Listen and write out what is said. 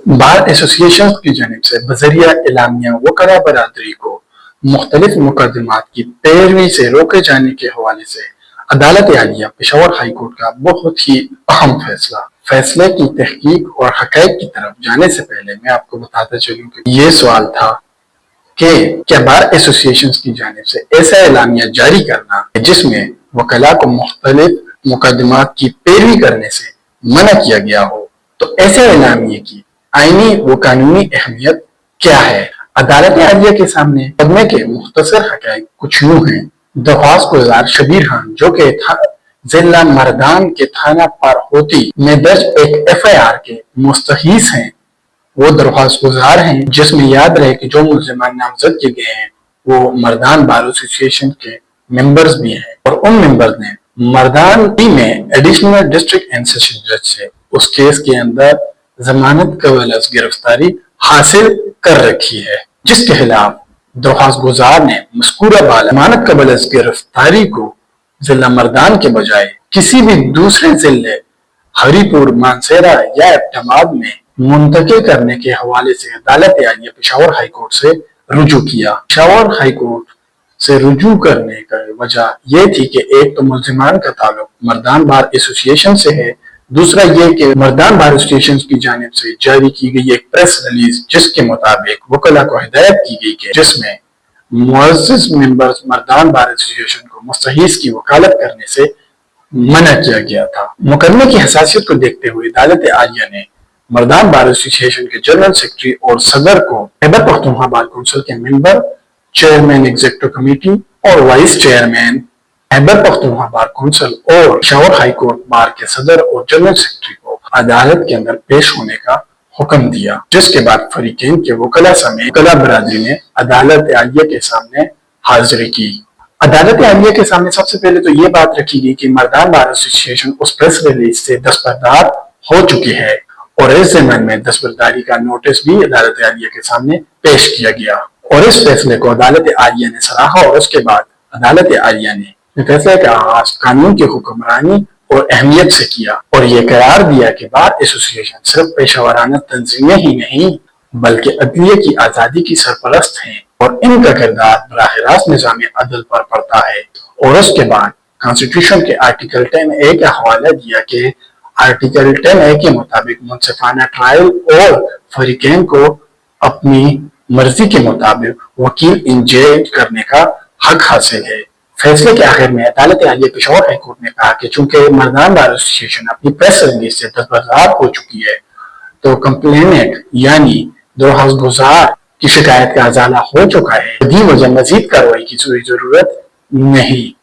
Bar association की जानिब से बजरिया एलामिया वकला बरादरी को मुख्तलिफ मुकदमात की पैरवी से रोके जाने के हवाले से अदालत आलिया पेशावर हाई कोर्ट का बहुत ही अहम फैसला। फैसले की तहकीक और हक़ाइक़ की तरफ जाने से पहले मैं आपको बताता चलूं कि ये सवाल था कि क्या बार एसोसिएशन की जानिब से ऐसा एलामिया जारी करना जिसमें वकला को मुख्तलिफ मुकदमात की पैरवी करने से मना किया गया हो, तो ऐसे एलामिये की आईनी व कानूनी अहमियत क्या है। अदालत आलिया के सामने मुकदमे के मुख्तसर हक़ाइक़ कुछ यूं हैं। दरख्वास्त गुजार शबीर खान जो कि जिला मर्दान के थाना पारहोती में दर्ज एक FIR के मुस्तहीस हैं, वो दरख्वास्त गुजार हैं, जिसमें याद रहे कि जो मुल्ज़िमान नामजद किए गए हैं वो मर्दान बार एसोसिएशन के मेंबर्स भी हैं और उन मेंबर्स ने मर्दान में एडिशनल डिस्ट्रिक्ट एंड सेशन जज से उस केस के अंदर जमानत कबल अज़ गिरफ्तारी हासिल कर रखी है, जिसके खिलाफ दरख्वास्त गुजार ने मज़कूरा बाला जमानत कबल अज़ गिरफ्तारी को जिला मर्दान के बजाय किसी भी दूसरे जिले हरीपुर, मानसेरा या एबटाबाद में मुंतकिल करने के हवाले से अदालत आलिया पेशावर हाई कोर्ट से रुजू किया। पेशावर हाई कोर्ट से रुजू करने की वजह यह थी कि एक तो मुल्जिमान का ताल्लुक मर्दान बार एसोसिएशन से है, दूसरा ये कि मर्दान बार एसोसिएशन की जानिब से जारी की गई एक प्रेस रिलीज जिसके मुताबिक वकला को हिदायत की गई कि जिसमें मुअज़्ज़िज़ मेंबर्स मर्दान बार एसोसिएशन को मुस्तहीस की वकालत करने से मना किया गया था। मुकदमे की हसासियत को देखते हुए अदालत आलिया ने मर्दान बार एसोसिएशन के जनरल सेक्रेटरी और सदर को खैबर पख्तूनख्वा बार काउंसिल के मेंबर, चेयरमैन एग्जीक्यूटिव कमेटी और vice chairman Khyber Pakhtunkhwa bar council और पेशावर हाई कोर्ट बार के सदर और जनरल सेक्रेटरी को अदालत के अंदर पेश होने का हुक्म दिया, जिसके बाद फरीकैन के वकला समेत वकला बरादरी ने अदालत आलिया के सामने हाजिरी की। अदालत आलिया के सामने सबसे पहले तो ये बात रखी गई कि मर्दान बार एसोसिएशन उस प्रेस रिलीज से दस्तबरदार हो चुकी है और इस ज़मीन में दस्तबरदारी का नोटिस भी अदालत आलिया के सामने पेश किया गया और इस फैसले को अदालत आलिया ने सराहा और उसके बाद अदालत आलिया ने फैसले का आगाज कानून की हुक्मरानी और अहमियत से किया और ये करार दिया कि बार एसोसिएशन सिर्फ पेशावराना तंजीमें ही नहीं बल्कि अदलिया की आज़ादी की सरपरस्त हैं और इनका किरदार बराह रास्त निज़ाम अदल पर पड़ता है। और उसके बाद कॉन्स्टिट्यूशन के आर्टिकल 10A का हवाला दिया कि आर्टिकल 10A के मुताबिक मुनसिफाना ट्रायल और फरीकैन को अपनी मर्जी के मुताबिक वकील इंजेज करने का हक हासिल है। फैसले के आखिर में अदालत आलिया पेशावर हाई कोर्ट ने कहा कि चूंकि मर्दान बार एसोसिएशन अपनी प्रेस रिलीज से दस्तबरदार हो चुकी है, तो कंप्लेनेंट यानी दरख्वास्त गुजार की शिकायत का अजाला हो चुका है, वजह मजीद कार्रवाई की जरूरत नहीं।